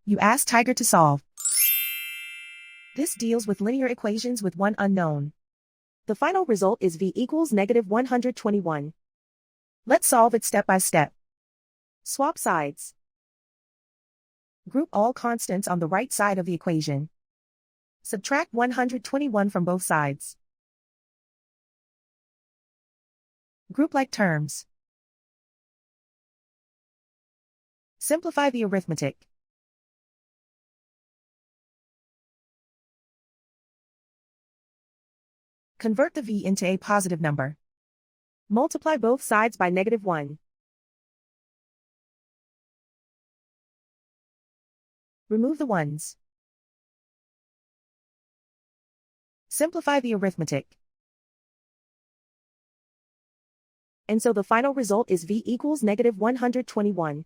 You ask Tiger to solve. This deals with linear equations with one unknown. The final result is v equals -121. Let's solve it step by step. Swap sides. Group all constants on the right side of the equation. Subtract 121 from both sides. Group like terms. Simplify the arithmetic. Convert the v into a positive number. Multiply both sides by -1. Remove the ones. Simplify the arithmetic. And so the final result is v equals -121.